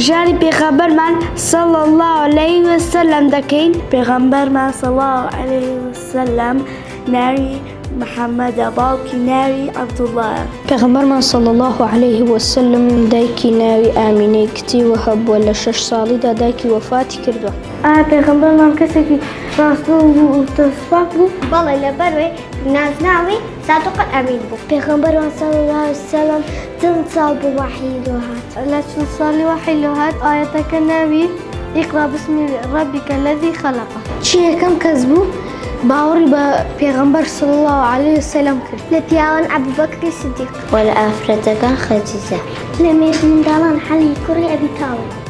جاري پیغمبر من صلى الله عليه وسلم دكين پیغمبر من صلى الله عليه وسلم ناري محمد باوكي ناري عبد الله پیغمبر من صلى الله عليه وسلم دایکی ناوی ئامینەی کتی وهب ولا 6 ساڵی دا دایکی وفاتی کردووە. پیغمبر من کەسێکی ڕاستگۆ و دەستپاک بوو. بەڵێ لەبەرێ نازناوی صادق ئەمین بوو. پیغمبر من صلى الله عليه وسلم چەند ساڵ بوو وحی لۆ هات؟ لە چەند ساڵی وحی لۆ هات ئاەتەکە ناوی اقرأ باسم ربك الذي خلق. چی یەکەم کەس بوو باوەڕی بە پێغەمبەر صلی الله عليه وسلم کرد. لە پیاوان عەبوبەکری سیدیق وە لە ئافرەتەکان خەدیجە. لە مێژ منداڵان عەلی کوڕی ئەبی تاڵیب.